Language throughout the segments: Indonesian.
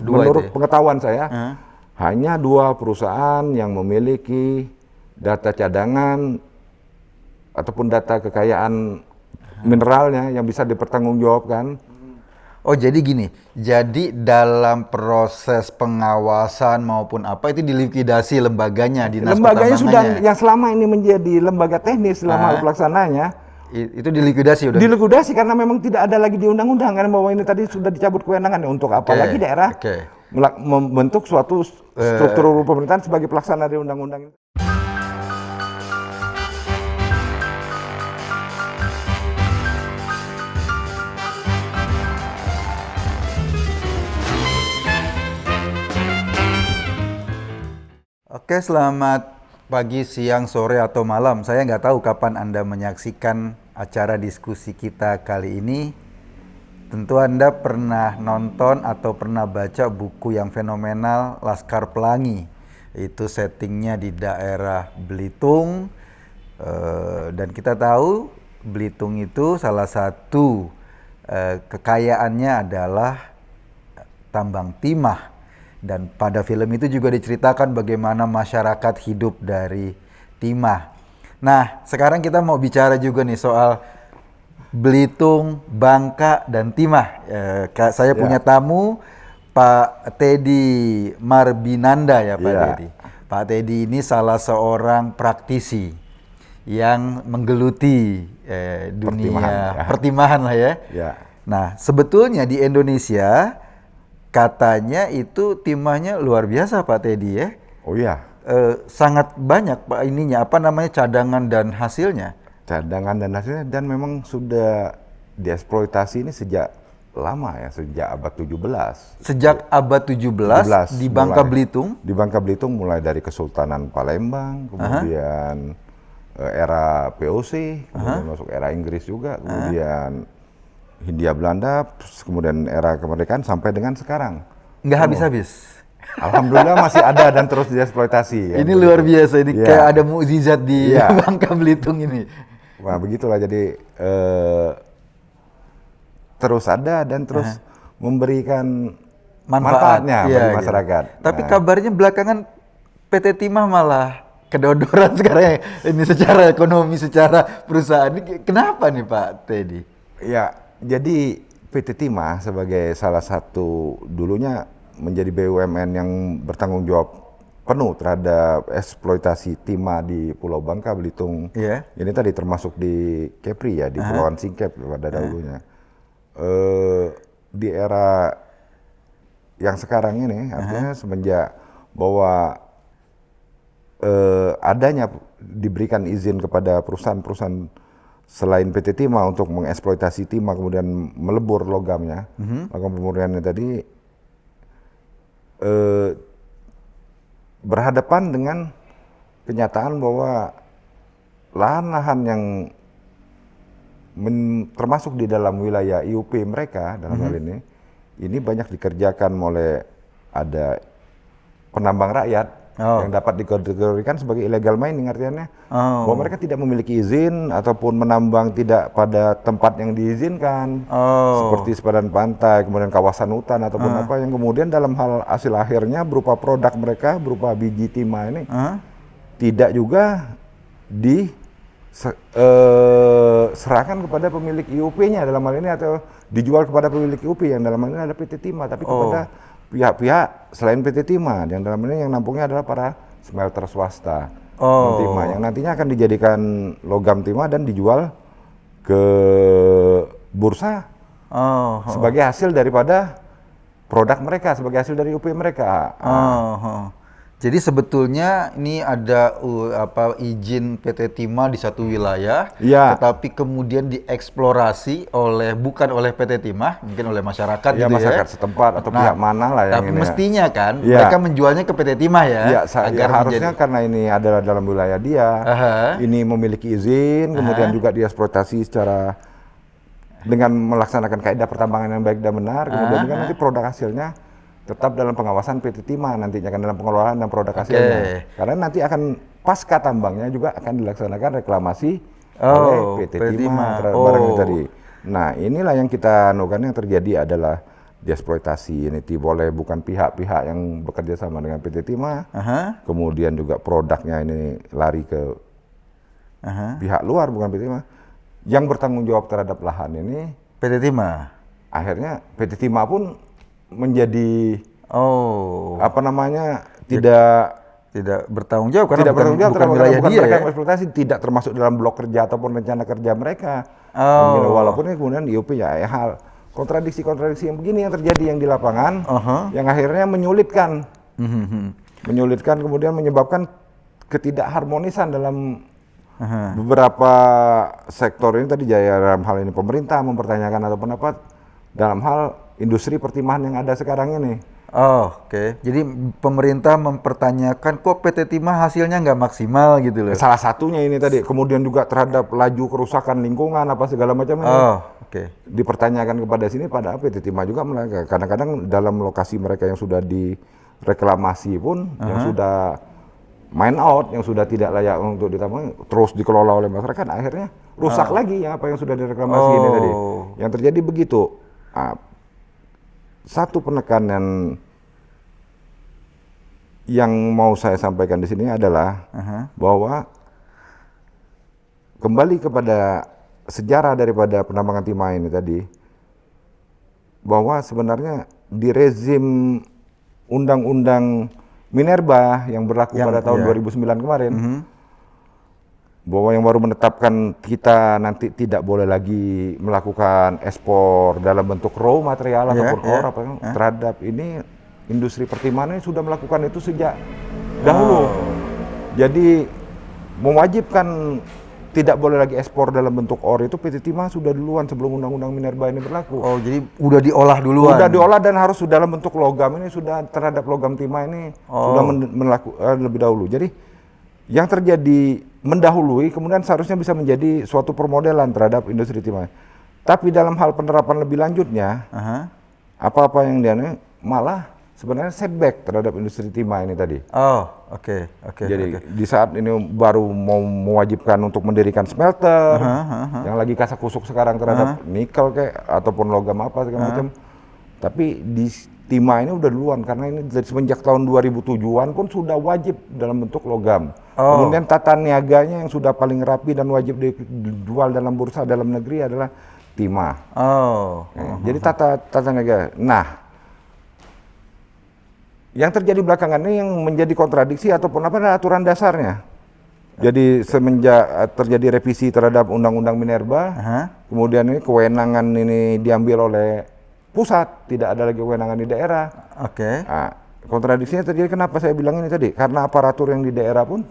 menurut pengetahuan saya, hanya 2 perusahaan yang memiliki data cadangan ataupun data kekayaan mineralnya yang bisa dipertanggungjawabkan. Oh, jadi gini, jadi dalam proses pengawasan maupun apa itu dilikuidasi lembaganya, dinas Lembaganya sudah pertambangannya. yang selama ini menjadi lembaga teknis selama pelaksananya Itu dilikuidasi udah. dilikuidasi karena memang tidak ada lagi di undang-undang, karena bahwa ini tadi sudah dicabut kewenangannya. Untuk apa lagi daerah membentuk suatu struktur pemerintahan sebagai pelaksana dari undang-undang ini. Oke, selamat pagi, siang, sore, atau malam. Saya nggak tahu kapan Anda menyaksikan acara diskusi kita kali ini. Tentu Anda pernah nonton atau pernah baca buku yang fenomenal Laskar Pelangi. Itu settingnya di daerah Belitung. Dan kita tahu Belitung itu salah satu kekayaannya adalah tambang timah. Dan pada film itu juga diceritakan bagaimana masyarakat hidup dari timah. Nah, sekarang kita mau bicara juga nih soal Belitung, Bangka, dan timah. Saya punya tamu, Pak Teddy Marbinanda ya Pak Teddy. Pak Teddy ini salah seorang praktisi yang menggeluti dunia pertimahan lah ya. Nah, sebetulnya di Indonesia katanya itu timahnya luar biasa Pak Teddy ya. Oh iya. Sangat banyak Pak ininya, apa namanya, cadangan dan hasilnya. Cadangan dan hasilnya, dan memang sudah dieksploitasi ini sejak lama ya, sejak abad 17. Sejak abad 17 di Bangka Belitung? Di Bangka Belitung mulai dari Kesultanan Palembang, kemudian era POC, kemudian masuk era Inggris juga, kemudian Hindia Belanda, kemudian era kemerdekaan sampai dengan sekarang. Nggak habis-habis. Alhamdulillah masih ada dan terus dieksploitasi. Ini luar biasa, ini kayak ada mukjizat di Bangka Belitung ini. Nah begitulah, jadi terus ada dan terus memberikan manfaatnya bagi masyarakat. Gitu. Tapi kabarnya belakangan PT Timah malah kedodoran sekarang ini secara ekonomi, secara perusahaan. Ini kenapa nih Pak Teddy? Ya, jadi PT Timah sebagai salah satu dulunya menjadi BUMN yang bertanggung jawab penuh terhadap eksploitasi timah di Pulau Bangka Belitung. Ini tadi termasuk di Kepri ya, di Pulauan Singkep pada dahulunya. Di era yang sekarang ini, artinya semenjak bahwa adanya diberikan izin kepada perusahaan-perusahaan selain PT Timah untuk mengeksploitasi timah kemudian melebur logamnya, logam pemurniannya tadi, berhadapan dengan kenyataan bahwa lahan-lahan yang termasuk di dalam wilayah IUP mereka dalam hal ini banyak dikerjakan oleh ada penambang rakyat yang dapat dikategorikan sebagai illegal mining, artinya bahwa mereka tidak memiliki izin ataupun menambang tidak pada tempat yang diizinkan, seperti sepadan pantai, kemudian kawasan hutan ataupun apa, yang kemudian dalam hal hasil akhirnya berupa produk mereka berupa biji timah ini tidak juga diserahkan kepada pemilik IUP-nya dalam hal ini, atau dijual kepada pemilik IUP yang dalam hal ini ada PT Timah, tapi kepada pihak-pihak selain PT Timah, yang dalam ini yang nampungnya adalah para smelter swasta timah yang nantinya akan dijadikan logam timah dan dijual ke bursa sebagai hasil daripada produk mereka, sebagai hasil dari UP mereka. Jadi sebetulnya ini ada izin PT Timah di satu wilayah, tetapi kemudian dieksplorasi bukan oleh PT Timah, mungkin oleh masyarakat gitu masyarakat setempat atau pihak mana lah yang tapi mestinya kan mereka menjualnya ke PT Timah agar harusnya karena ini adalah dalam wilayah dia, ini memiliki izin, kemudian juga dieksploitasi secara dengan melaksanakan kaidah pertambangan yang baik dan benar, kemudian juga nanti produk hasilnya tetap dalam pengawasan PT Timah, nantinya akan dalam pengelolaan dan produk hasilnya. Karena nanti akan pasca tambangnya juga akan dilaksanakan reklamasi oleh PT Timah terhadap barang itu tadi. Nah inilah yang kita anukan, yang terjadi adalah dieksploitasi. Ini boleh bukan pihak-pihak yang bekerja sama dengan PT Timah, kemudian juga produknya ini lari ke pihak luar bukan PT Timah. Yang bertanggung jawab terhadap lahan ini PT Timah. Akhirnya PT Timah pun menjadi tidak bertanggung jawab karena tidak bertanggung jawab bukan wilayah bukan dia mereka ya. yang eksploitasi, tidak termasuk dalam blok kerja ataupun rencana kerja mereka. Walaupun ini kemudian IUP ya hal kontradiksi-kontradiksi yang begini yang terjadi yang di lapangan, yang akhirnya menyulitkan kemudian menyebabkan ketidakharmonisan dalam beberapa sektor ini tadi dalam hal ini pemerintah mempertanyakan ataupun apa dalam hal industri pertimahan yang ada sekarang ini. Oke. Jadi pemerintah mempertanyakan kok PT Timah hasilnya nggak maksimal gitu loh. Salah satunya ini tadi, kemudian juga terhadap laju kerusakan lingkungan apa segala macam ini. Dipertanyakan kepada sini, padahal PT Timah juga kadang-kadang dalam lokasi mereka yang sudah direklamasi pun, yang sudah mine out, yang sudah tidak layak untuk ditambang, terus dikelola oleh masyarakat, akhirnya rusak lagi ya apa yang sudah direklamasi ini tadi. Yang terjadi begitu. Satu penekanan yang mau saya sampaikan di sini adalah bahwa kembali kepada sejarah daripada penambangan timah ini tadi, bahwa sebenarnya di rezim Undang-Undang Minerba yang berlaku pada tahun 2009 kemarin, bahwa yang baru menetapkan kita nanti tidak boleh lagi melakukan ekspor dalam bentuk raw material ataupun ore terhadap ini industri pertimahan ini sudah melakukan itu sejak dahulu. Jadi mewajibkan tidak boleh lagi ekspor dalam bentuk ore itu PT Timah sudah duluan sebelum Undang-Undang Minerba ini berlaku. Jadi udah diolah duluan. Sudah diolah dan harus dalam bentuk logam ini sudah terhadap logam timah ini sudah lebih dahulu. Jadi yang terjadi mendahului kemudian seharusnya bisa menjadi suatu permodelan terhadap industri timah. Tapi dalam hal penerapan lebih lanjutnya, apa-apa yang dia malah sebenarnya setback terhadap industri timah ini tadi. Jadi di saat ini baru mau mewajibkan untuk mendirikan smelter, yang lagi kasak kusuk sekarang terhadap nikel ataupun logam apa segala macam. Tapi di timah ini udah duluan karena ini dari semenjak tahun 2007-an pun sudah wajib dalam bentuk logam. Kemudian tata niaganya yang sudah paling rapi dan wajib dijual dalam bursa dalam negeri adalah timah. Jadi tata niaga. Nah, yang terjadi belakangan ini yang menjadi kontradiksi ataupun apa adalah aturan dasarnya. Jadi semenjak terjadi revisi terhadap Undang-Undang Minerba, kemudian ini kewenangan ini diambil oleh pusat, tidak ada lagi kewenangan di daerah. Nah, kontradiksinya terjadi kenapa saya bilang ini tadi? Karena aparatur yang di daerah pun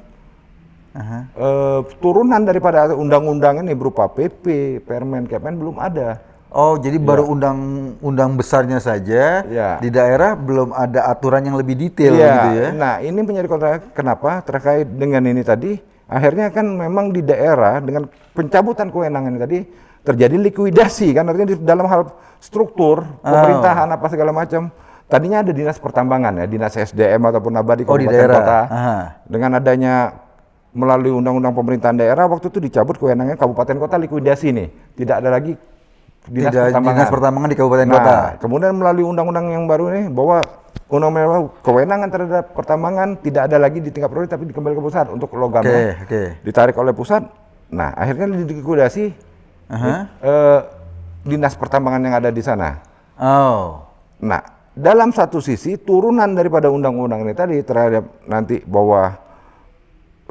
turunan daripada undang-undang ini berupa PP, Permen, Kepmen belum ada. Jadi baru undang-undang besarnya saja, di daerah belum ada aturan yang lebih detail gitu ya. Nah, ini menjadi kenapa terkait dengan ini tadi, akhirnya kan memang di daerah dengan pencabutan kewenangan ini tadi terjadi likuidasi kan, artinya di dalam hal struktur pemerintahan apa segala macam. Tadinya ada dinas pertambangan ya, dinas SDM ataupun apa di kabupaten kota. Dengan adanya melalui undang-undang pemerintahan daerah waktu itu dicabut kewenangannya kabupaten kota likuidasi nih, tidak ada lagi dinas pertambangan di kabupaten kota. Kemudian melalui undang-undang yang baru nih bahwa kewenangan terhadap pertambangan tidak ada lagi di tingkat provinsi tapi dikembali ke pusat untuk logamnya ditarik oleh pusat. Nah, akhirnya dilikuidasi dinas pertambangan yang ada di sana. Nah, dalam satu sisi turunan daripada undang-undang ini tadi terhadap nanti bahwa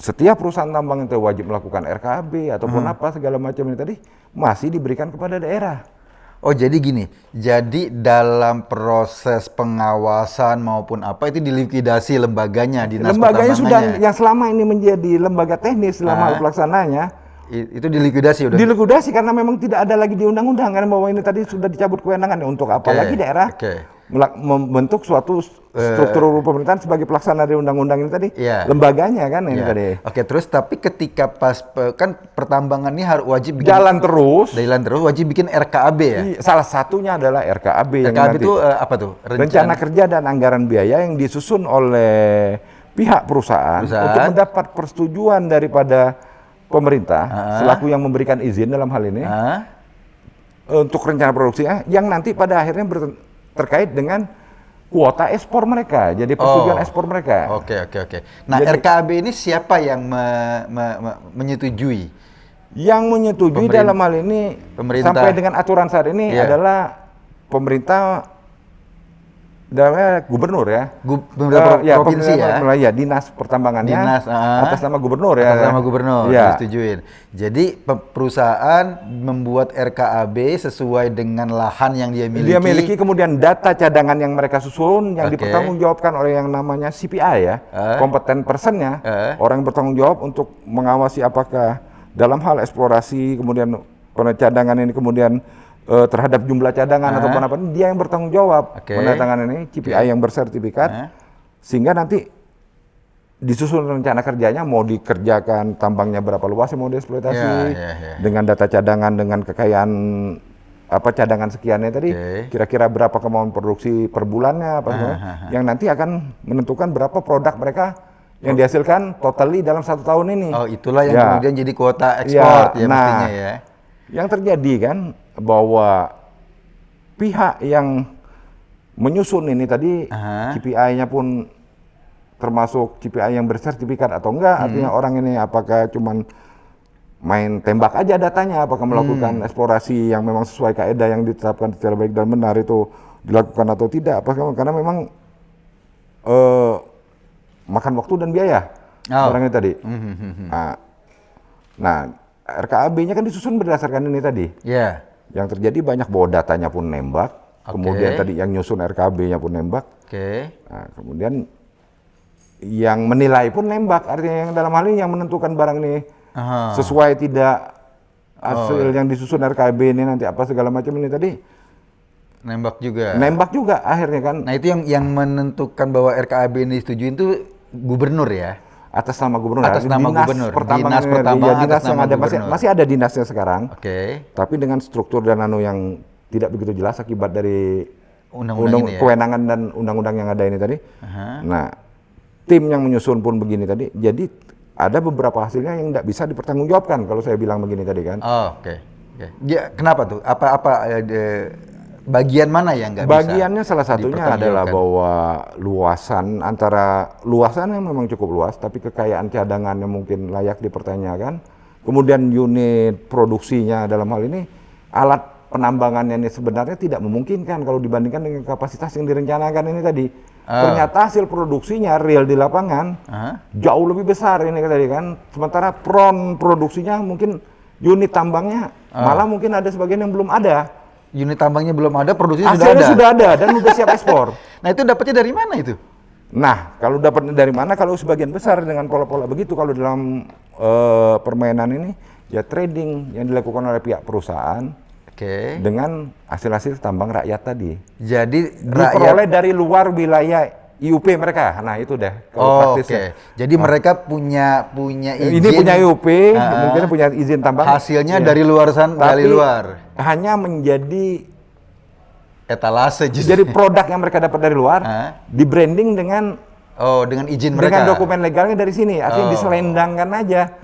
setiap perusahaan tambang itu wajib melakukan RKAB ataupun apa segala macam ini tadi masih diberikan kepada daerah. Jadi gini, jadi dalam proses pengawasan maupun apa itu dilikuidasi lembaganya, dinas lembaganya pertambangannya. sudah yang selama ini menjadi lembaga teknis selama pelaksananya itu dilikuidasi udah. Dilikuidasi karena memang tidak ada lagi di undang-undang kan bahwa ini tadi sudah dicabut kewenangan untuk apa lagi daerah membentuk suatu struktur pemerintahan sebagai pelaksana dari undang-undang ini tadi lembaganya kan ini tadi. Terus tapi ketika pas kan pertambangan ini harus wajib bikin, jalan terus wajib bikin RKAB ya. Salah satunya adalah RKAB yang RKAB nanti itu apa tuh? Rencana kerja dan anggaran biaya yang disusun oleh pihak perusahaan untuk mendapat persetujuan daripada pemerintah selaku yang memberikan izin dalam hal ini untuk rencana produksinya yang nanti pada akhirnya terkait dengan kuota ekspor mereka, jadi persetujuan ekspor mereka. Oke. Nah, jadi, RKAB ini siapa yang menyetujui? Yang menyetujui dalam hal ini sampai dengan aturan saat ini adalah pemerintah, dalamnya gubernur ya. Provinsi ya. Dinas pertambangannya atas nama gubernur ya. Atas nama gubernur disetujuin. Jadi perusahaan membuat RKAB sesuai dengan lahan yang dia miliki. Dia miliki, kemudian data cadangan yang mereka susun yang dipertanggungjawabkan oleh yang namanya CPI ya. Kompeten personnya, orang yang bertanggung jawab untuk mengawasi apakah dalam hal eksplorasi kemudian cadangan ini kemudian terhadap jumlah cadangan ataupun apa, dia yang bertanggung jawab menandatangani ini CPI yang bersertifikat, sehingga nanti disusun rencana kerjanya mau dikerjakan tambangnya berapa luas yang mau dieksploitasi dengan data cadangan, dengan kekayaan cadangan sekiannya tadi, kira-kira berapa kemauan produksi per bulannya yang nanti akan menentukan berapa produk mereka yang dihasilkan totally dalam 1 tahun ini. Oh, itulah yang kemudian jadi kuota ekspor mestinya ya. Yang terjadi kan bahwa pihak yang menyusun ini tadi KPI-nya pun termasuk KPI yang bersertifikat atau enggak, artinya orang ini apakah cuman main tembak aja datanya, apakah melakukan eksplorasi yang memang sesuai kaidah yang ditetapkan secara baik dan benar itu dilakukan atau tidak, apakah karena memang makan waktu dan biaya orang ini tadi. Nah, RKAB-nya kan disusun berdasarkan ini tadi. Yang terjadi banyak bahwa datanya pun nembak, kemudian tadi yang nyusun RKAB-nya pun nembak. Nah, kemudian yang menilai pun nembak, artinya yang dalam hal ini yang menentukan barang ini sesuai tidak hasil yang disusun RKAB ini nanti apa segala macam ini tadi. Nembak juga akhirnya kan. Nah, itu yang menentukan bahwa RKAB ini disetujuin itu gubernur ya? Atas nama gubernur. Atas nama gubernur. Dinas yang ada masih ada dinasnya sekarang. Tapi dengan struktur dan yang tidak begitu jelas akibat dari kewenangan dan undang-undang yang ada ini tadi. Nah, tim yang menyusun pun begini tadi. Jadi ada beberapa hasilnya yang tidak bisa dipertanggungjawabkan kalau saya bilang begini tadi kan. Ya, kenapa tuh? Bagian mana yang nggak bisa? Bagiannya salah satunya adalah bahwa luasan yang memang cukup luas, tapi kekayaan cadangannya mungkin layak dipertanyakan. Kemudian unit produksinya dalam hal ini, alat penambangannya ini sebenarnya tidak memungkinkan kalau dibandingkan dengan kapasitas yang direncanakan ini tadi. Ternyata hasil produksinya real di lapangan jauh lebih besar ini tadi kan. Sementara produksinya mungkin unit tambangnya malah mungkin ada sebagian yang belum ada. Unit tambangnya belum ada, produksinya sudah ada dan sudah siap ekspor. Nah, itu dapatnya dari mana itu? Nah, kalau dapatnya dari mana? Kalau sebagian besar dengan pola-pola begitu, kalau dalam permainan ini ya trading yang dilakukan oleh pihak perusahaan dengan hasil-hasil tambang rakyat tadi. Jadi diperoleh dari luar wilayah IUP mereka. Nah, itu deh kalau praktisnya. Jadi mereka punya izin. Ini punya IUP, mungkin punya izin tambang. Hasilnya dari luar sana, dari luar. Hanya menjadi etalase justru. Jadi produk yang mereka dapat dari luar di branding dengan izin mereka. Dengan dokumen legalnya dari sini, artinya diselendangkan aja.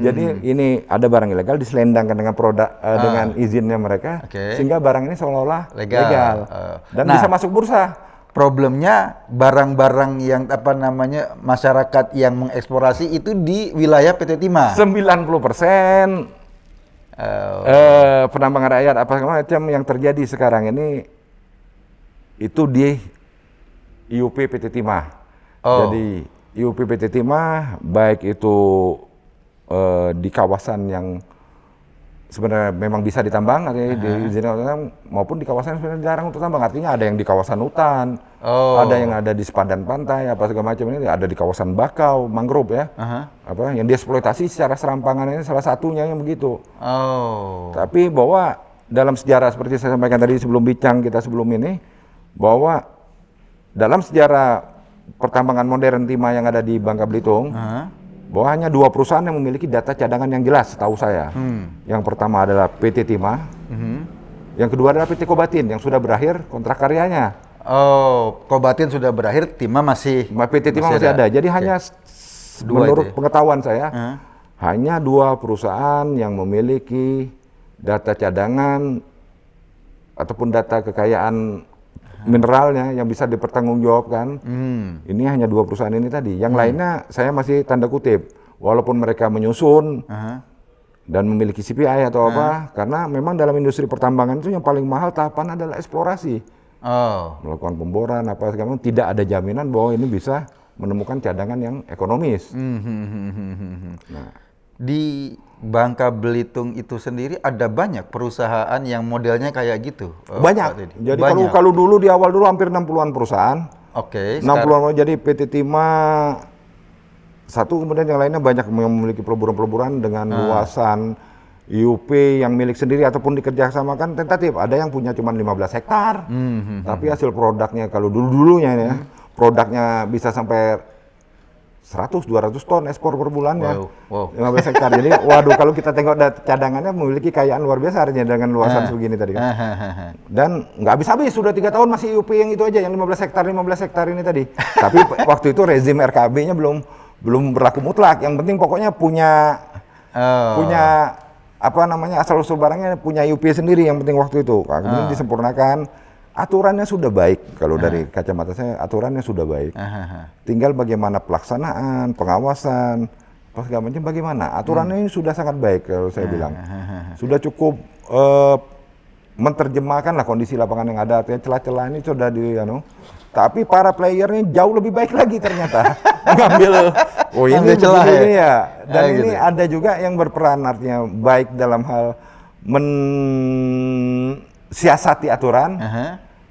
Jadi ini ada barang ilegal diselendangkan dengan produk dengan izinnya mereka, sehingga barang ini seolah-olah legal. Dan bisa masuk bursa. Problemnya barang-barang yang masyarakat yang mengeksplorasi itu di wilayah PT Timah. 90% penambangan rakyat apa macam yang terjadi sekarang ini itu di IUP PT Timah. Jadi IUP PT Timah baik itu di kawasan yang sebenarnya memang bisa ditambang, artinya diizinkan, maupun di kawasan yang sebenarnya dilarang untuk tambang. Artinya ada yang di kawasan hutan, ada yang ada di sepadan pantai, apa segala macam ini, ada di kawasan bakau, mangrove ya, yang dieksploitasi secara serampangan ini salah satunya yang begitu. Tapi bahwa dalam sejarah seperti saya sampaikan tadi sebelum bincang kita sebelum ini, bahwa dalam sejarah pertambangan modern timah yang ada di Bangka Belitung, bahwa hanya 2 perusahaan yang memiliki data cadangan yang jelas, setahu saya. Yang pertama adalah PT Timah, yang kedua adalah PT Kobatin yang sudah berakhir kontrak karyanya. Kobatin sudah berakhir, Timah PT Timah masih ada. Jadi hanya menurut pengetahuan saya, hanya 2 perusahaan yang memiliki data cadangan ataupun data kekayaan mineralnya yang bisa dipertanggungjawabkan. Ini hanya 2 perusahaan ini tadi. Yang lainnya saya masih tanda kutip. Walaupun mereka menyusun dan memiliki CPI atau apa, karena memang dalam industri pertambangan itu yang paling mahal tahapan adalah eksplorasi. Melakukan pemboran apa segala macam, tidak ada jaminan bahwa ini bisa menemukan cadangan yang ekonomis. Nah, di Bangka Belitung itu sendiri ada banyak perusahaan yang modelnya kayak gitu. Banyak. Jadi kalau dulu di awal dulu hampir 60-an perusahaan. Oke. 60-an, jadi PT Timah satu, kemudian yang lainnya banyak yang memiliki peleburan-peleburan dengan luasan IUP yang milik sendiri ataupun dikerjasamakan tentatif. Ada yang punya cuma 15 hektar, tapi hasil produknya kalau dulu-dulunya ya, produknya bisa sampai 100-200 ton ekspor per bulannya. 15 hektar. Jadi waduh, kalau kita tengok cadangannya memiliki kekayaan luar biasa artinya dengan luasan segini tadi kan. Dan nggak habis-habis, sudah 3 tahun masih IUP yang itu aja, yang 15 hektar ini tadi. Tapi waktu itu rezim RKB-nya belum berlaku mutlak. Yang penting pokoknya punya apa namanya, asal-usul barangnya punya IUP sendiri yang penting waktu itu. Kemudian disempurnakan. Aturannya sudah baik, kalau dari kacamata saya aturannya sudah baik. Tinggal bagaimana pelaksanaan, pengawasan, segala macam bagaimana. Aturannya ini sudah sangat baik kalau saya bilang. Sudah cukup menerjemahkan lah kondisi lapangan yang ada, artinya celah-celah ini sudah tapi para playernya jauh lebih baik lagi ternyata. Mengambil, ini celah ya. Dan ini gitu. Ada juga yang berperan, artinya baik dalam hal mensiasati aturan.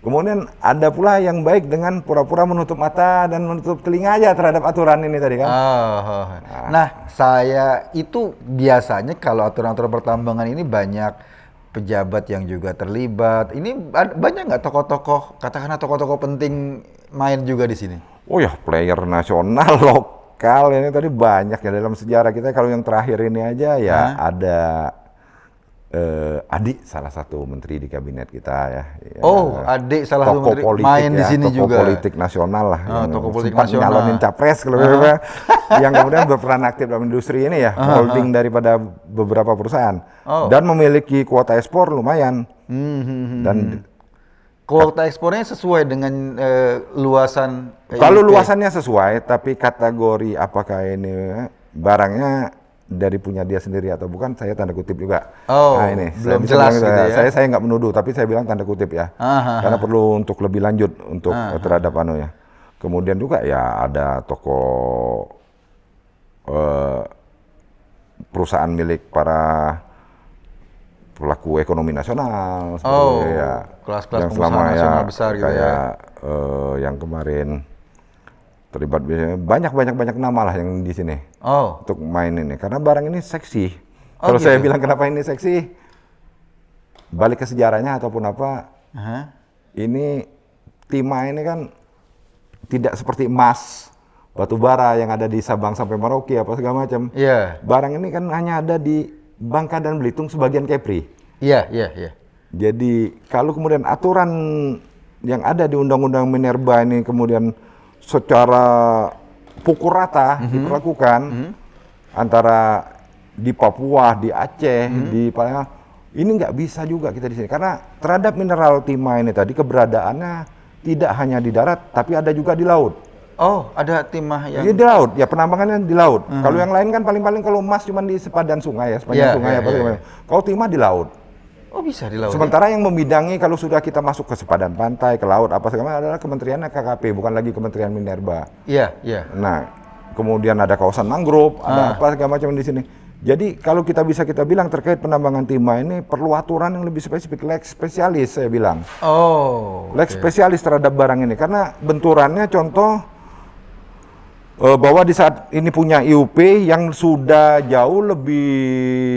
Kemudian ada pula yang baik dengan pura-pura menutup mata dan menutup telinga aja terhadap aturan ini tadi kan. Nah, saya itu biasanya kalau aturan-aturan pertambangan ini banyak pejabat yang juga terlibat. Ini banyak nggak tokoh-tokoh, katakanlah tokoh-tokoh penting main juga di sini? Oh ya, player nasional, lokal ini tadi banyak ya dalam sejarah kita. Kalau yang terakhir ini aja ya ada adik salah satu menteri di kabinet kita ya. Adik salah satu menteri politik, main di sini juga. Tokoh politik nasional lah. Tokoh politik nasional. Nyalonin capres kalau yang kemudian berperan aktif dalam industri ini ya, holding daripada beberapa perusahaan dan memiliki kuota ekspor lumayan. Dan kuota ekspornya sesuai dengan luasan. Kalau luasannya sesuai, tapi kategori apakah ini barangnya dari punya dia sendiri atau bukan, saya tanda kutip juga. Nah ini belum jelas gitu ya. Saya nggak menuduh, tapi saya bilang tanda kutip ya, karena perlu untuk lebih lanjut untuk terhadap ya. Kemudian juga ya ada tokoh perusahaan milik para pelaku ekonomi nasional, kelas-kelas yang selama nasional besar gitu ya. Yang kemarin terlibat banyak nama lah yang di sini untuk main ini, karena barang ini seksi. Kalau gitu. Saya bilang kenapa ini seksi, balik ke sejarahnya ataupun apa, ini timah ini kan tidak seperti emas, batu bara yang ada di Sabang sampai Merauke apa segala macam. Barang ini kan hanya ada di Bangka dan Belitung sebagian Kepri. Jadi kalau kemudian aturan yang ada di Undang-Undang Minerba ini kemudian secara pukul rata diperlakukan antara di Papua, di Aceh, di Palembang, ini nggak bisa juga kita di sini karena terhadap mineral timah ini tadi keberadaannya tidak hanya di darat tapi ada juga di laut. Ada timah yang di laut, ya penambangannya di laut. Kalau yang lain kan paling-paling kalau emas cuma di sepadan sungai ya, sepanjang sungai Kalau timah di laut. Bisa di laut. Sementara yang membidangi kalau sudah kita masuk ke sepadan pantai, ke laut, apa segala adalah Kementerian KKP, bukan lagi Kementerian Minerba. Nah, kemudian ada kawasan mangrove, ada apa segala macam di sini. Jadi kalau kita bilang terkait penambangan timah ini perlu aturan yang lebih spesifik, lex spesialis saya bilang. Lex spesialis terhadap barang ini karena benturannya contoh bahwa di saat ini punya IUP yang sudah jauh lebih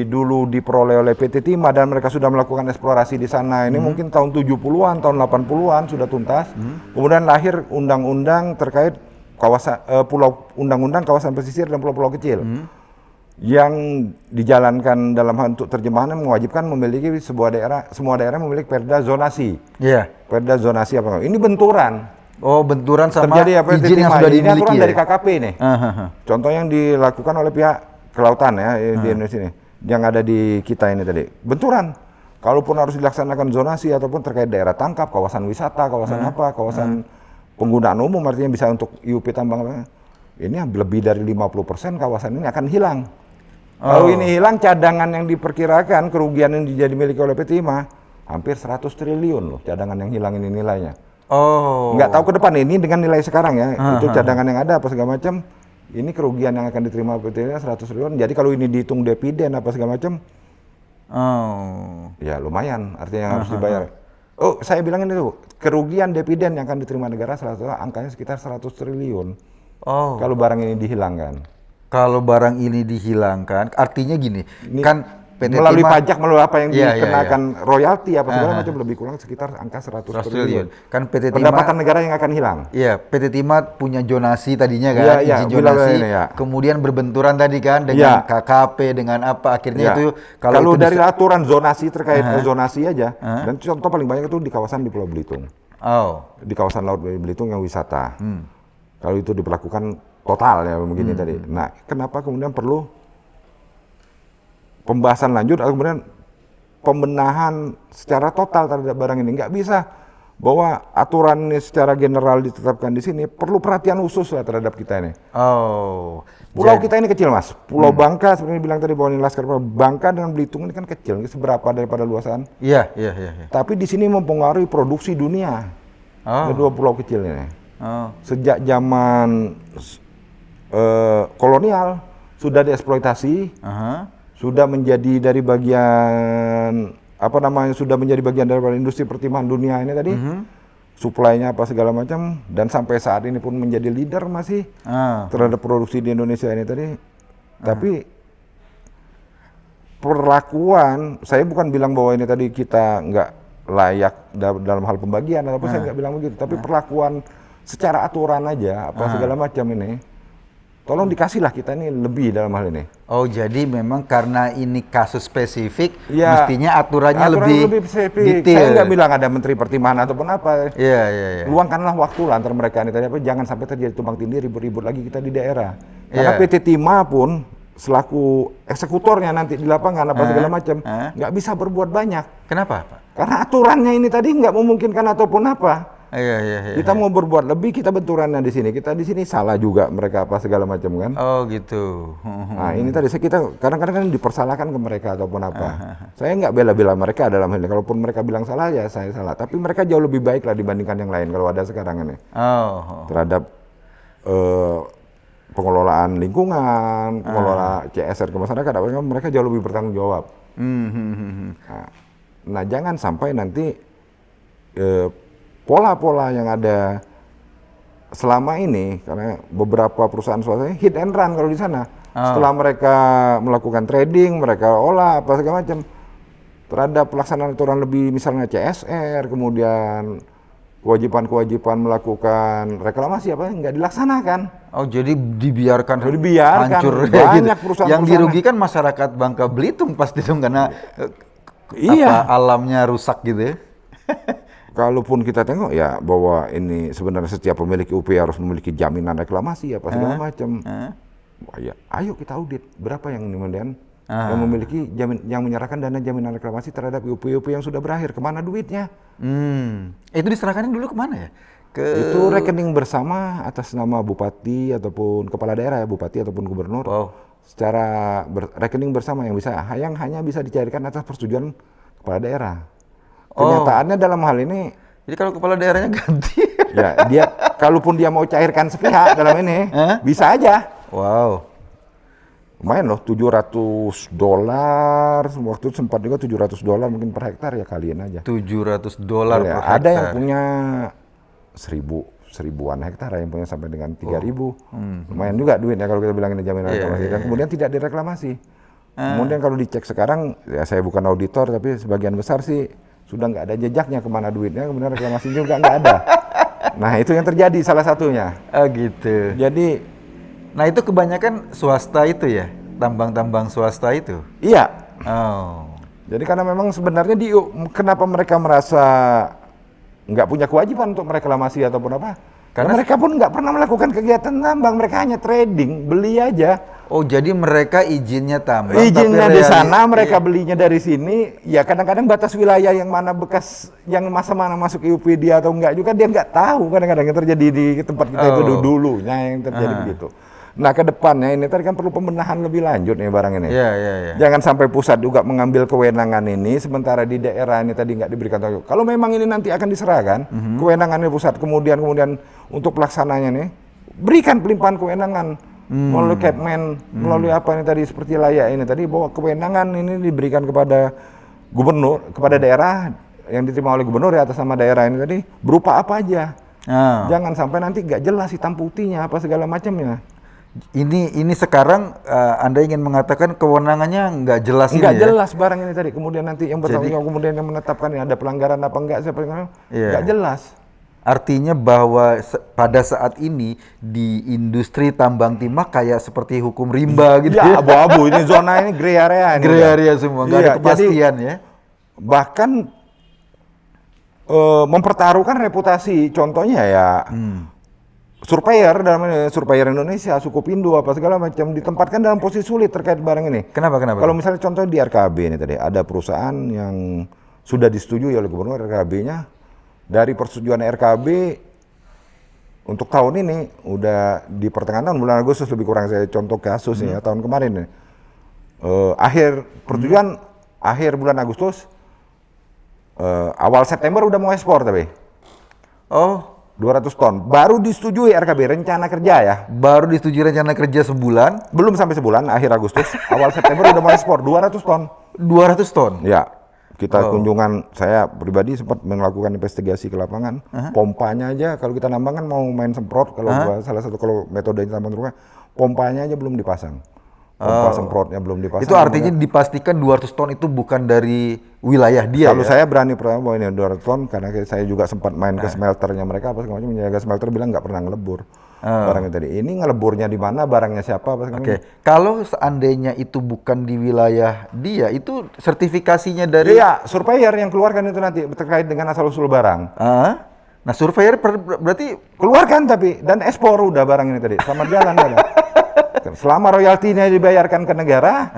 dulu diperoleh oleh PT Timah dan mereka sudah melakukan eksplorasi di sana. Ini mungkin tahun 70-an, tahun 80-an sudah tuntas. Kemudian lahir undang-undang terkait kawasan undang-undang kawasan pesisir dan pulau-pulau kecil. Yang dijalankan dalam hal untuk terjemahannya mewajibkan memiliki semua daerah memiliki perda zonasi. Perda zonasi apa? Ini benturan. Benturan sama terjadi izin yang sudah dimiliki. Ini aturan dari KKP nih. Contoh yang dilakukan oleh pihak kelautan ya di Indonesia ini, yang ada di kita ini tadi. Benturan. kalaupun harus dilaksanakan zonasi ataupun terkait daerah tangkap, kawasan wisata, kawasan kawasan penggunaan umum artinya bisa untuk IUP tambang, ini lebih dari 50% kawasan ini akan hilang. Kalau ini hilang, cadangan yang diperkirakan kerugian yang jadi milik oleh PT IMA hampir 100 triliun loh, cadangan yang hilang ini nilainya. Nggak tahu ke depan ini dengan nilai sekarang ya, itu cadangan yang ada apa segala macam, ini kerugian yang akan diterima PT IMA 100 triliun. Jadi kalau ini dihitung dividen apa segala macam, ya lumayan, artinya yang harus dibayar. Saya bilangin itu, kerugian dividen yang akan diterima negara angkanya sekitar 100 triliun. Kalau barang ini dihilangkan. Kalau barang ini dihilangkan, artinya gini, Ini kan PT melalui Timah, pajak, melalui apa yang Iya, dikenakan royalti apa segala macam lebih kurang sekitar angka 100 triliun. Kan PT Timah, Pendapatan negara yang akan hilang. iya, PT Timah punya zonasi tadinya kan, Iya, iya, izin zonasi, ini, ya. kemudian berbenturan tadi kan dengan KKP, dengan apa, akhirnya itu kalau itu dari aturan zonasi terkait zonasi aja, dan contoh paling banyak itu di kawasan di Pulau Belitung, di kawasan Laut Belitung yang wisata. Kalau itu diberlakukan total ya begini tadi. Nah, kenapa kemudian perlu pembahasan lanjut atau kemudian pembenahan secara total terhadap barang ini? Nggak bisa bahwa aturan ini secara general ditetapkan di sini, perlu perhatian khusus lah terhadap kita ini. Pulau kita ini kecil Mas, Pulau Bangka seperti bilang tadi bahwa ini Laskar Bangka dengan Belitung ini kan kecil, ini seberapa daripada luasan? Iya. Tapi di sini mempengaruhi produksi dunia. Dua pulau kecil ini. Sejak zaman kolonial sudah dieksploitasi. Sudah menjadi dari bagian sudah menjadi bagian dari industri pertimbangan dunia ini tadi, suplainya apa segala macam, dan sampai saat ini pun menjadi leader masih terhadap produksi di Indonesia ini tadi. Tapi perlakuan, saya bukan bilang bahwa ini tadi kita nggak layak dalam hal pembagian atau saya nggak bilang begitu, tapi perlakuan secara aturan aja apa segala macam ini. Tolong dikasihlah kita ini lebih dalam hal ini. Jadi memang karena ini kasus spesifik, mestinya aturannya lebih spesifik. detail. Saya nggak bilang ada menteri pertimbangan ataupun apa. Iya. Luangkanlah waktu lah antara mereka ini tadi, jangan sampai terjadi tumpang tindih, ribut-ribut lagi kita di daerah. Karena PT Timah pun selaku eksekutornya nanti di lapangan apa segala macam, nggak bisa berbuat banyak. Kenapa, Pak? Karena aturannya ini tadi nggak memungkinkan ataupun apa. Iya. Kita mau berbuat lebih, kita benturannya di sini. Kita di sini salah juga mereka apa segala macam kan. Gitu. Nah ini tadi kita kadang-kadang kan dipersalahkan ke mereka ataupun apa. Saya nggak bela-bela mereka dalam hal ini. Kalaupun mereka bilang salah ya saya salah. Tapi mereka jauh lebih baik lah dibandingkan yang lain kalau ada sekarang ini. Terhadap pengelolaan lingkungan, pengelola CSR ke masyarakat, mereka jauh lebih bertanggung jawab. Nah jangan sampai nanti pola-pola yang ada selama ini, karena beberapa perusahaan swasta hit and run kalau di sana. Setelah mereka melakukan trading, mereka olah apa segala macam terhadap pelaksanaan aturan lebih, misalnya CSR, kemudian kewajiban melakukan reklamasi apa nggak dilaksanakan. Jadi dibiarkan banyak hancur gitu. perusahaan. Yang dirugikan masyarakat Bangka Belitung pasti dong, karena alamnya rusak gitu ya. Kalaupun kita tengok ya bahwa ini sebenarnya setiap pemilik UP harus memiliki jaminan reklamasi apa segala macam. Ya, ayo kita audit berapa yang kemudian yang memiliki yang menyerahkan dana jaminan reklamasi terhadap UP yang sudah berakhir, kemana duitnya? Itu diserahkan dulu kemana ya? Itu rekening bersama atas nama bupati ataupun kepala daerah ya, bupati ataupun gubernur. Secara rekening bersama yang hanya bisa dicairkan atas persetujuan kepala daerah. Kenyataannya dalam hal ini, jadi kalau kepala daerahnya ganti, ya dia kalaupun dia mau cairkan sepihak dalam ini, bisa aja. Lumayan loh, $700. Waktu itu sempat juga $700 mungkin per hektar ya, kalian aja. $700 per hektar. Ada yang punya 1000-an hektar, yang punya sampai dengan 3.000. Lumayan juga duitnya kalau kita bilang ini jaminan reklamasi. Dan kemudian tidak direklamasi. Kemudian kalau dicek sekarang, ya saya bukan auditor, tapi sebagian besar sih sudah nggak ada jejaknya kemana duitnya, kemudian reklamasi juga nggak ada. Nah itu yang terjadi salah satunya. Gitu. Jadi, nah itu kebanyakan swasta itu ya, tambang-tambang swasta itu. Iya. Jadi karena memang sebenarnya kenapa mereka merasa nggak punya kewajiban untuk mereklamasi ataupun apa? Karena mereka pun nggak pernah melakukan kegiatan tambang, mereka hanya trading, beli aja. Oh, jadi mereka izinnya tambang, Izinnya tapi di sana, mereka belinya dari sini. Ya kadang-kadang batas wilayah yang mana bekas, yang masa mana masuk IUP dia atau enggak juga dia nggak tahu. Kadang-kadang yang terjadi di tempat kita itu dulunya yang terjadi begitu. Nah ke depannya ini tadi kan perlu pembenahan lebih lanjut nih barang ini. Iya, iya, iya. Jangan sampai pusat juga mengambil kewenangan ini, sementara di daerah ini tadi nggak diberikan tahu. Kalau memang ini nanti akan diserahkan, kewenangannya pusat, kemudian untuk pelaksananya nih, berikan pelimpahan kewenangan. Melalui Kepmen, melalui apa ini tadi seperti layak ini tadi bahwa kewenangan ini diberikan kepada gubernur, kepada daerah yang diterima oleh gubernur ya atas nama daerah ini tadi berupa apa aja. Jangan sampai nanti nggak jelas hitam putihnya apa segala macamnya. Ini sekarang Anda ingin mengatakan kewenangannya nggak jelas ini Nggak ya? jelas barang ini tadi. Kemudian nanti yang bertanggung jawab kemudian yang menetapkan ini ada pelanggaran apa enggak siapa yang nggak jelas. Artinya bahwa pada saat ini di industri tambang timah kayak seperti hukum rimba gitu Ya abu-abu ini zona ini grey area ini. Grey area semua, nggak ada kepastian ya. Bahkan mempertaruhkan reputasi. Contohnya ya surveyor dalam ini, surveyor Indonesia, suku Pindo apa segala macam ditempatkan dalam posisi sulit terkait barang ini. Kenapa? Kalau misalnya contoh di RKB ini tadi ada perusahaan yang sudah disetujui oleh gubernur RKB-nya. Dari persetujuan RKB untuk tahun ini udah di pertengahan tahun bulan Agustus lebih kurang saya contoh kasus ya tahun kemarin nih. Akhir persetujuan akhir bulan Agustus awal September udah mau ekspor tapi. Oh, 200 ton baru disetujui RKB rencana kerja ya. baru disetujui rencana kerja sebulan, Belum sampai sebulan akhir Agustus awal September udah mau ekspor 200 ton. 200 ton. Ya. Kita kunjungan, saya pribadi sempat melakukan investigasi ke lapangan. Pompanya aja, kalau kita nambang kan mau main semprot, kalau salah satu kalau metode tambang terbuka, pompanya aja belum dipasang. Pompa semprotnya belum dipasang. Itu artinya dipastikan 200 ton itu bukan dari wilayah dia. Kalau ya? saya berani bahwa ini 200 ton, karena saya juga sempat main ke smelternya mereka, apa segala macam, menjaga smelter bilang nggak pernah ngelebur. Barangnya tadi, ini ngeleburnya di mana, barangnya siapa, apa segala macam. Kalau seandainya itu bukan di wilayah dia, itu sertifikasinya dari... Iya, surveyor yang keluarkan itu nanti terkait dengan asal-usul barang. Nah, surveyor berarti... Keluarkan tapi, dan ekspor udah barang ini tadi, sama jalan ada. Selama royaltinya dibayarkan ke negara,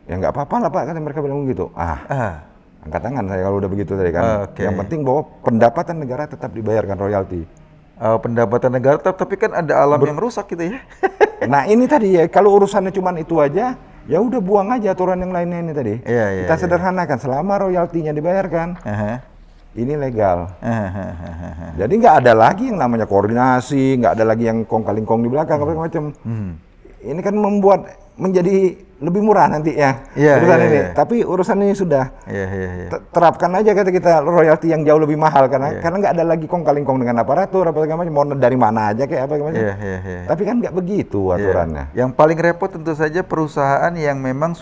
ya nggak apa-apa lah Pak, kata mereka bilang begitu. Angkat tangan saya kalau udah begitu tadi kan. Yang penting bahwa pendapatan negara tetap dibayarkan royalti. Pendapatan negara tapi kan ada alam yang rusak gitu ya. Nah ini tadi ya, kalau urusannya cuma itu aja, ya udah buang aja aturan yang lainnya ini tadi. Kita sederhanakan, selama royaltinya dibayarkan, ini legal. Jadi nggak ada lagi yang namanya koordinasi, nggak ada lagi yang kong-kalingkong di belakang, apa macam. Ini kan membuat menjadi lebih murah nanti ya urusan ini. Tapi urusan ini sudah terapkan aja kata kita royalti yang jauh lebih mahal karena nggak ada lagi kong-kalingkong dengan aparatur apa segala macam, mau dari mana aja kayak apa macam. Tapi kan nggak begitu aturannya. Yang paling repot tentu saja perusahaan yang memang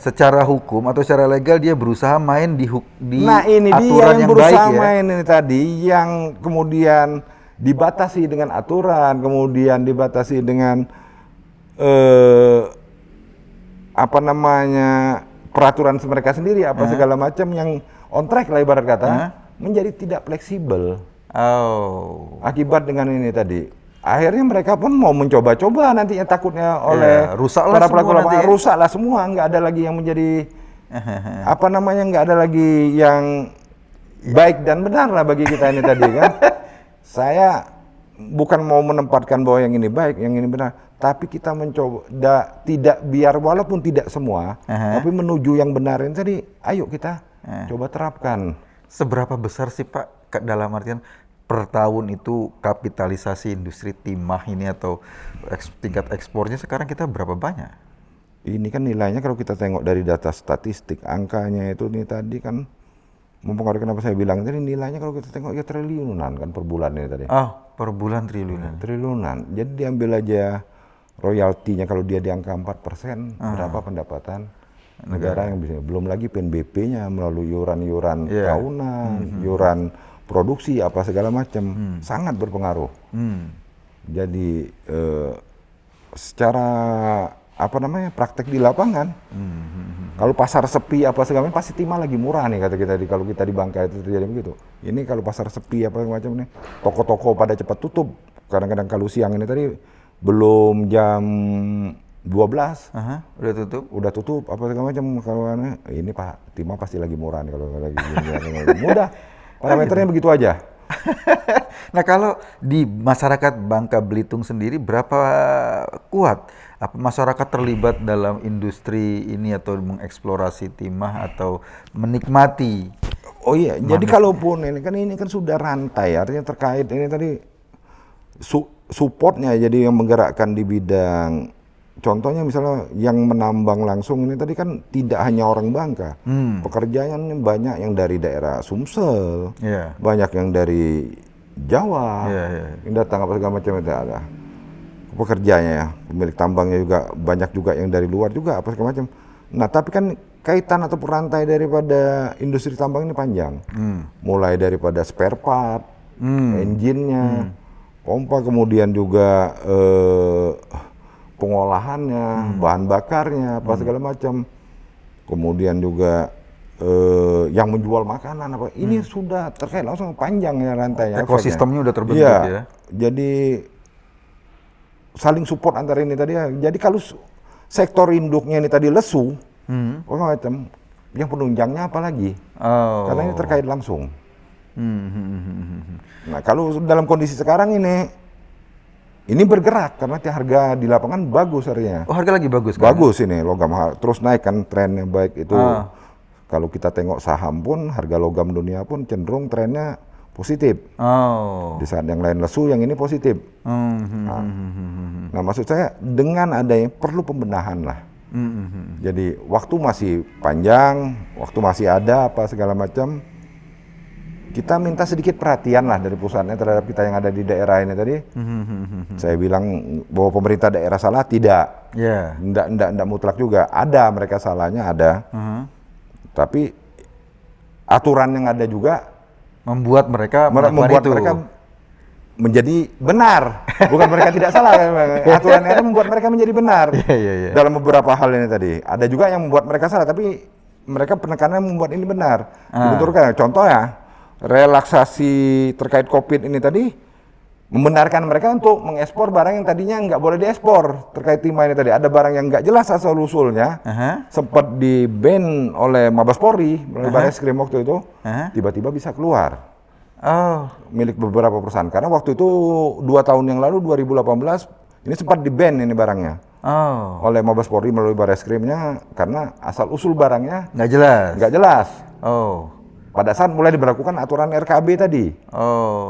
secara hukum atau secara legal dia berusaha main di nah ini aturan dia yang yang berusaha baik ya. main ini tadi yang kemudian dibatasi dengan aturan, kemudian dibatasi dengan apa namanya peraturan mereka sendiri apa segala macam yang on track lah ibarat kata menjadi tidak fleksibel. Akibat dengan ini tadi akhirnya mereka pun mau mencoba-coba nantinya takutnya oleh para pelaku lapangan rusaklah semua, nggak ada lagi yang menjadi apa namanya, nggak ada lagi yang baik dan benar lah bagi kita ini tadi kan. Saya bukan mau menempatkan bahwa yang ini baik, yang ini benar, tapi kita mencoba tidak biar walaupun tidak semua, tapi menuju yang benar ini tadi, ayo kita coba terapkan. Seberapa besar sih Pak dalam artian per tahun itu kapitalisasi industri timah ini atau tingkat ekspornya sekarang kita berapa banyak? Ini kan nilainya kalau kita tengok dari data statistik, angkanya itu nih tadi kan mempengaruhi kenapa saya bilang tadi nilainya kalau kita tengok ya triliunan kan per bulan ini tadi. Per bulan triliunan. Triliunan. Jadi diambil aja royaltinya kalau dia di angka 4%, berapa pendapatan negara yang bisa. Belum lagi PNBP-nya melalui iuran-iuran tahunan, iuran produksi apa segala macam, sangat berpengaruh. Jadi secara apa namanya praktek di lapangan, kalau pasar sepi apa segala macam pasti timah lagi murah nih kata kita kalau kita di Bangka itu terjadi begitu. Ini kalau pasar sepi apa segala macam nih, toko-toko pada cepat tutup. Kadang-kadang kalau siang ini tadi belum jam 12. Udah tutup. Udah tutup apa segala macam. Kalau ini Pak timah pasti lagi murah nih kalau lagi gini. Mudah. Parameternya begitu aja. Nah, kalau di masyarakat Bangka Belitung sendiri berapa kuat apa masyarakat terlibat dalam industri ini atau mengeksplorasi timah atau menikmati? Oh iya, jadi kalaupun ini kan sudah rantai, artinya terkait ini tadi supportnya jadi yang menggerakkan di bidang, contohnya misalnya yang menambang langsung ini tadi kan tidak hanya orang Bangka, pekerjaan banyak yang dari daerah Sumsel, banyak yang dari Jawa, yang datang apa segala macam itu ada pekerjanya ya, pemilik tambangnya juga banyak juga yang dari luar juga apa segala macam. Nah tapi kan kaitan atau perantai daripada industri tambang ini panjang, mulai daripada spare part, engine-nya, pompa, kemudian juga pengolahannya, bahan bakarnya, apa segala macam, kemudian juga yang menjual makanan apa, ini sudah terkait langsung panjang ya rantainya. Ekosistemnya udah terbentuk ya. Jadi saling support antara ini tadi ya. Jadi kalau sektor induknya ini tadi lesu, macam yang penunjangnya apa lagi? Karena ini terkait langsung. Nah kalau dalam kondisi sekarang ini bergerak karena harga di lapangan bagus harganya. Oh harga lagi bagus kan? Bagus ini logam terus naik kan trennya baik itu. Kalau kita tengok saham pun harga logam dunia pun cenderung trennya positif. Di saat yang lain lesu, yang ini positif. Nah maksud saya dengan adanya perlu pembenahan lah. Jadi waktu masih panjang, waktu masih ada apa segala macam. Kita minta sedikit perhatian lah dari pusatnya terhadap kita yang ada di daerah ini tadi. Saya bilang bahwa pemerintah daerah salah, tidak. Nggak mutlak juga. Ada mereka salahnya, ada. Tapi aturan yang ada juga membuat mereka menjadi benar. Bukan mereka tidak salah. Aturan yang ada membuat mereka menjadi benar. Dalam beberapa hal ini tadi. Ada juga yang membuat mereka salah, tapi mereka penekanannya membuat ini benar. Dibenturkan. Contohnya, relaksasi terkait COVID ini tadi membenarkan mereka untuk mengekspor barang yang tadinya nggak boleh diekspor terkait timah ini tadi. Ada barang yang nggak jelas asal usulnya, sempat di-ban oleh Mabes Polri melalui Barreskrim waktu itu, tiba-tiba bisa keluar. Milik beberapa perusahaan. Karena waktu itu 2 tahun yang lalu 2018 ini sempat di-ban ini barangnya. Oleh Mabes Polri melalui Barreskrimnya karena asal usul barangnya nggak jelas. Pada saat mulai diberlakukan aturan RKB tadi.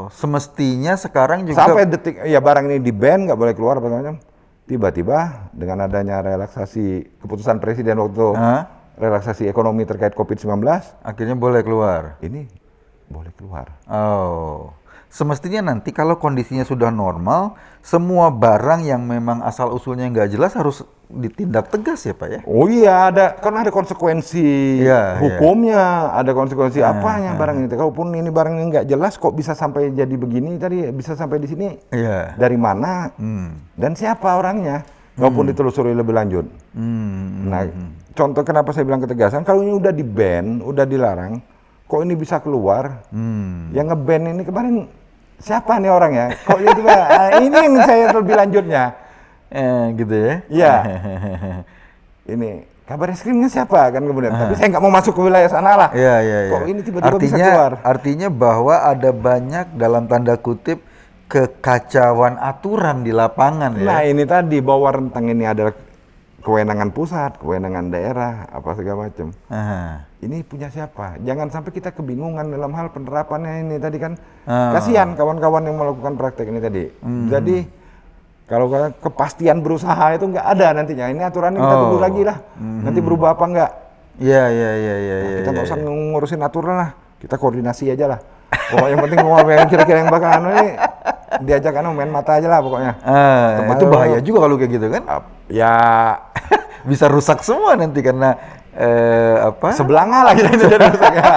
Semestinya sekarang juga sampai detik ya barang ini di-ban nggak boleh keluar apa macam. Tiba-tiba dengan adanya relaksasi keputusan presiden waktu relaksasi ekonomi terkait COVID-19, akhirnya boleh keluar. Ini boleh keluar. Semestinya nanti kalau kondisinya sudah normal, semua barang yang memang asal usulnya nggak jelas harus ditindak tegas ya Pak ya? Oh iya, karena ada konsekuensi hukumnya, ada konsekuensi apanya barang ini. Kalaupun ini barang yang nggak jelas kok bisa sampai jadi begini tadi, bisa sampai di sini, dari mana dan siapa orangnya, maupun ditelusuri lebih lanjut. Nah, contoh kenapa saya bilang ketegasan, kalau ini udah di-ban, udah dilarang, kok ini bisa keluar? Yang nge-ban ini kemarin siapa nih orangnya? Kok itu ini yang saya lebih lanjutnya. Gitu ya? Iya. Ini kabar eskrimnya siapa kan kemudian? Tapi saya nggak mau masuk ke wilayah sana lah. Kok ini tiba-tiba bisa keluar? Artinya bahwa ada banyak dalam tanda kutip kekacauan aturan di lapangan ya? Nah ini tadi bahwa rentang ini adalah kewenangan pusat, kewenangan daerah, apa segala macam. Ini punya siapa? Jangan sampai kita kebingungan dalam hal penerapannya ini tadi kan. Kasihan kawan-kawan yang melakukan praktek ini tadi. Jadi kalau kepastian berusaha itu nggak ada nantinya. Ini aturannya kita tunggu lagi lah. Nanti berubah apa enggak? Iya. Kita nggak usah ngurusin aturan lah. Kita koordinasi aja lah. Pokoknya yang penting mau yang kira-kira yang bakal ini diajak main mata aja lah pokoknya. Itu bahaya juga kalau kayak gitu kan? Ya bisa rusak semua nanti karena sebelanga lah kita jadi rusak ya.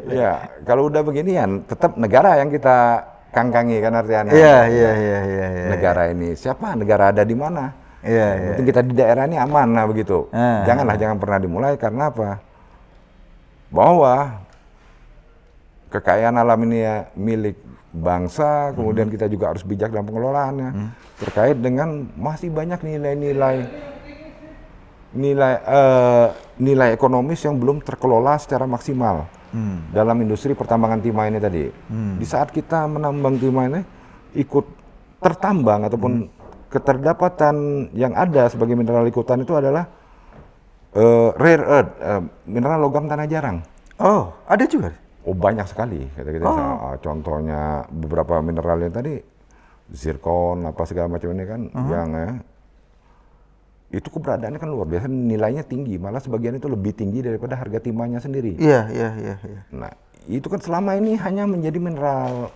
Iya. Kalau udah beginian, tetap negara yang kita kangkangi kan artinya. Iya. Negara ini siapa? Negara ada di mana? Penting kita di daerah ini aman lah begitu. Jangan pernah dimulai karena apa? Bahwa kekayaan alam ini ya milik bangsa, kemudian kita juga harus bijak dalam pengelolaannya terkait dengan masih banyak nilai ekonomis yang belum terkelola secara maksimal dalam industri pertambangan timah ini tadi. Di saat kita menambang timah ini ikut tertambang ataupun keterdapatan yang ada sebagai mineral ikutan itu adalah rare earth, mineral logam tanah jarang. Oh, ada juga? Oh, banyak sekali. Kita contohnya beberapa mineral yang tadi, zirkon, apa segala macam ini kan, yang itu keberadaannya kan luar biasa, nilainya tinggi, malah sebagian itu lebih tinggi daripada harga timahnya sendiri. Iya. Nah, itu kan selama ini hanya menjadi mineral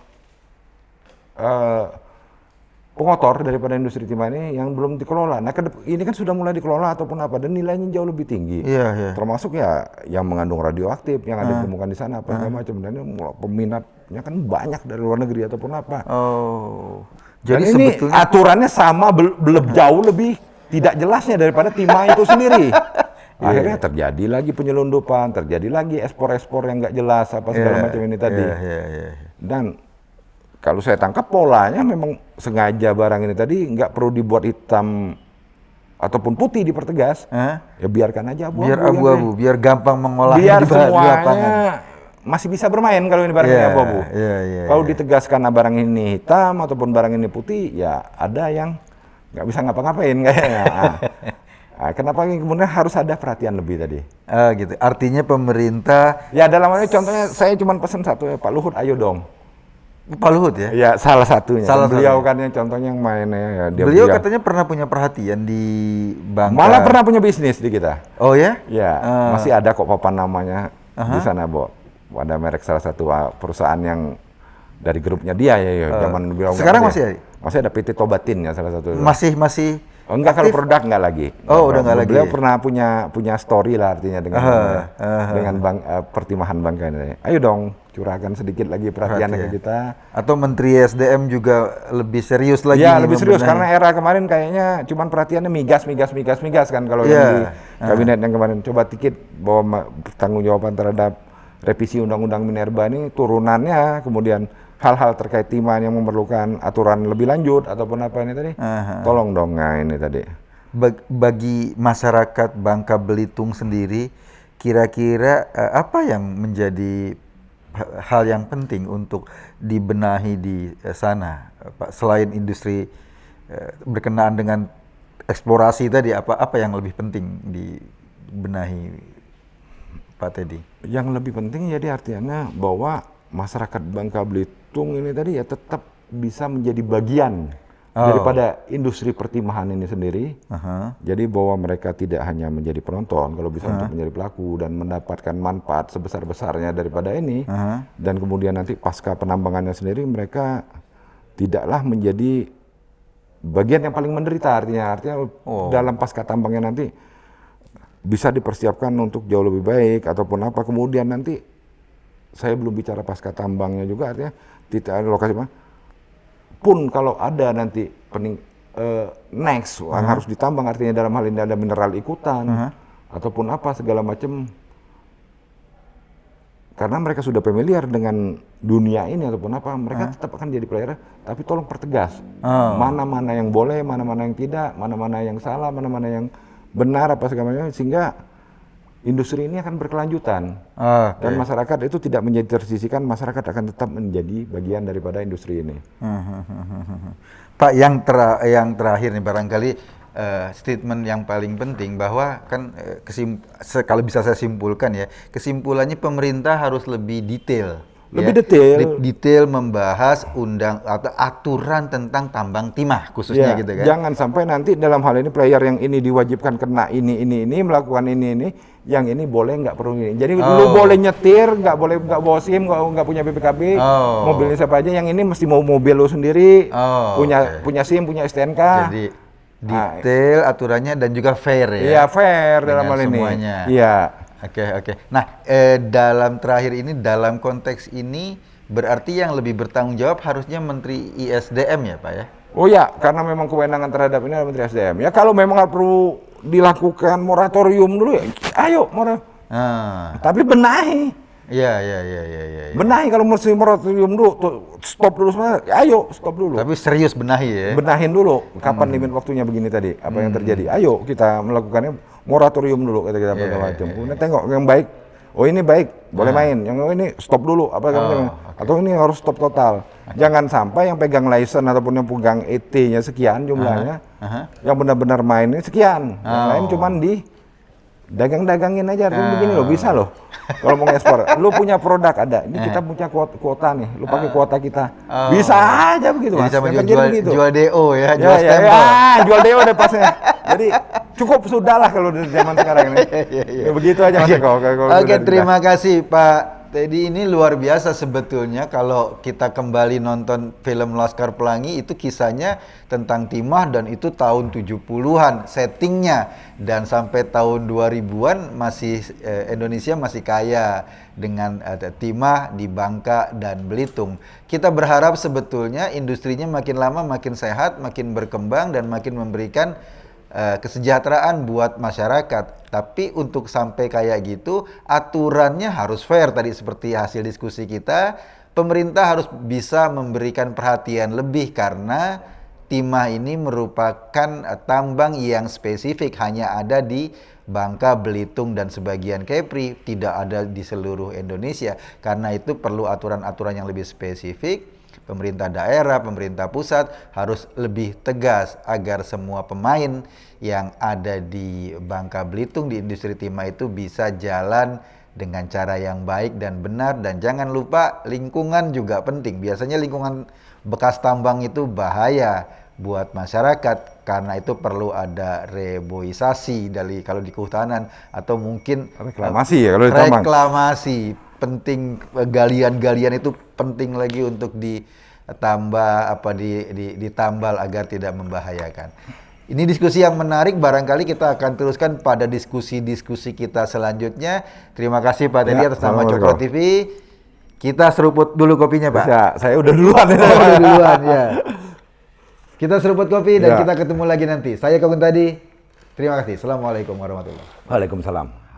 pengotor daripada industri timah ini yang belum dikelola. Nah, ini kan sudah mulai dikelola ataupun apa, dan nilainya jauh lebih tinggi. Iya. Termasuk ya yang mengandung radioaktif, yang ada ditemukan di sana, apa segala macam. Dan peminatnya kan banyak dari luar negeri ataupun apa. Oh, Jadi jadi ini sebetulnya aturannya sama, jauh lebih tidak jelasnya daripada timah itu sendiri. Akhirnya terjadi lagi penyelundupan, terjadi lagi ekspor-ekspor yang nggak jelas, apa segala macam ini tadi. Dan kalau saya tangkap polanya memang sengaja barang ini tadi nggak perlu dibuat hitam ataupun putih dipertegas, ya biarkan aja abu-abu. Biar abu-abu, biar gampang mengolahnya biar di lapangan. semuanya masih bisa bermain kalau ini barang ini abu-abu. Kalau ditegaskan barang ini hitam ataupun barang ini putih, ya ada yang nggak bisa ngapa-ngapain kayaknya. Kenapa kemudian harus ada perhatian lebih tadi? Gitu. Artinya pemerintah. Ya dalam hal ini contohnya saya cuma pesan satu ya, Pak Luhut, ayo dong. Pak Luhut ya? Ya salah satunya. Beliau satunya. kan yang contohnya yang mainnya ya. Beliau katanya pernah punya perhatian di Bangka. Malah pernah punya bisnis di kita. Oh ya? Ya, masih ada kok papan namanya di sana, Bo. Ada merek salah satu perusahaan yang dari grupnya dia zaman beliau. Sekarang masih ada? Masih ada PT Tobatin ya salah satu. Masih. Oh, enggak, kalau produk enggak lagi. Oh, udah enggak lagi. Beliau pernah punya story lah artinya dengan pertimahan Bangka ini. Ayo dong, curahkan sedikit lagi perhatiannya ke kita. Atau Menteri SDM juga lebih serius lagi. Ya, lebih serius karena era kemarin kayaknya cuman perhatiannya migas kan kalau yang di kabinet yang kemarin. Coba dikit bahwa pertanggungjawaban terhadap revisi Undang-Undang Minerba ini turunannya, kemudian hal-hal terkait timah yang memerlukan aturan lebih lanjut ataupun apa ini tadi, tolong dong ini tadi. Bagi masyarakat Bangka Belitung sendiri, kira-kira apa yang menjadi hal yang penting untuk dibenahi di sana, Pak? Selain industri berkenaan dengan eksplorasi tadi, apa yang lebih penting dibenahi, Pak Teddy? Yang lebih penting jadi artinya bahwa masyarakat Bangka Belitung ini tadi ya tetap bisa menjadi bagian daripada industri pertimahan ini sendiri. Jadi bahwa mereka tidak hanya menjadi penonton, kalau bisa untuk menjadi pelaku dan mendapatkan manfaat sebesar-besarnya daripada ini. Dan kemudian nanti pasca penambangannya sendiri mereka tidaklah menjadi bagian yang paling menderita, artinya dalam pasca tambangnya nanti bisa dipersiapkan untuk jauh lebih baik ataupun apa. Kemudian nanti saya belum bicara pasca tambangnya juga, artinya tidak ada lokasi pun kalau ada nanti next yang harus ditambang, artinya dalam hal ini ada mineral ikutan ataupun apa segala macam, karena mereka sudah familiar dengan dunia ini ataupun apa, mereka tetap akan jadi player, tapi tolong pertegas mana-mana yang boleh, mana-mana yang tidak, mana-mana yang salah, mana-mana yang benar, apa segala macam, sehingga industri ini akan berkelanjutan. Dan masyarakat itu tidak menjadi tersisihkan, masyarakat akan tetap menjadi bagian daripada industri ini. Pak, yang terakhir nih barangkali statement yang paling penting bahwa kan kalau bisa saya simpulkan ya, kesimpulannya pemerintah harus lebih detail. Detail membahas atau aturan tentang tambang timah khususnya gitu kan. Jangan sampai nanti dalam hal ini player yang ini diwajibkan kena ini melakukan ini, yang ini boleh nggak perlu ini. Jadi lu boleh nyetir, nggak bawa SIM, nggak punya BPKB, mobilnya siapa aja, yang ini mesti mau mobil lu sendiri, punya SIM, punya STNK. Jadi detail aturannya dan juga fair ya. Iya, fair dalam hal ini. Semuanya. Iya. Oke. Nah, dalam konteks ini berarti yang lebih bertanggung jawab harusnya Menteri ISDM ya, Pak ya? Oh ya, karena memang kewenangan terhadap ini adalah Menteri ISDM. Ya kalau memang perlu dilakukan moratorium dulu ya, ayo moratorium. Tapi benahi. Iya. Benahi kalau mesti moratorium dulu, stop dulu semua. Ayo stop dulu. Tapi serius benahi ya. Benahin dulu. Kapan limit waktunya begini tadi? Apa yang terjadi? Ayo kita melakukannya moratorium dulu kata kita macam. Kemudian tengok yang baik. Oh ini baik, boleh main. Yang ini stop dulu. Atau ini harus stop total. Jangan sampai yang pegang license ataupun yang pegang ET-nya sekian jumlahnya, yang benar-benar main ini sekian. Yang lain cuman di dagang-dagangin aja. Begini loh, bisa loh. Kalau mau ekspor, lu punya produk ada. Ini kita punya kuota nih. Lu pakai kuota kita. Bisa aja begitu, Mas. Jual DO ya, jual stempel. Jual DO deh pasnya. Jadi cukup sudahlah kalau di zaman sekarang ini. Ya, begitu aja Mas Eko. Oke, terima kasih Pak Teddy. Ini luar biasa sebetulnya kalau kita kembali nonton film Laskar Pelangi, itu kisahnya tentang timah dan itu tahun 70-an settingnya, dan sampai tahun 2000-an masih Indonesia masih kaya dengan timah di Bangka dan Belitung. Kita berharap sebetulnya industrinya makin lama makin sehat, makin berkembang dan makin memberikan kesejahteraan buat masyarakat. Tapi untuk sampai kayak gitu, aturannya harus fair. Tadi seperti hasil diskusi kita, pemerintah harus bisa memberikan perhatian lebih karena timah ini merupakan tambang yang spesifik, hanya ada di Bangka, Belitung, dan sebagian Kepri, tidak ada di seluruh Indonesia. Karena itu perlu aturan-aturan yang lebih spesifik. Pemerintah daerah, pemerintah pusat harus lebih tegas agar semua pemain yang ada di Bangka Belitung di industri timah itu bisa jalan dengan cara yang baik dan benar. Dan jangan lupa lingkungan juga penting. Biasanya lingkungan bekas tambang itu bahaya buat masyarakat, karena itu perlu ada reboisasi dari kalau di kehutanan, atau mungkin reklamasi ya kalau di tambang. Reklamasi penting, galian-galian itu penting lagi untuk ditambal agar tidak membahayakan. Ini diskusi yang menarik, barangkali kita akan teruskan pada diskusi-diskusi kita selanjutnya. Terima kasih Pak Teddy atas nama Cokro TV. Kita seruput dulu kopinya, Pak. Bisa, saya udah duluan. Udah duluan ya. Kita seruput kopi dan kita ketemu lagi nanti. Saya Kang Tadi. Terima kasih. Assalamualaikum warahmatullahi wabarakatuh. Waalaikumsalam.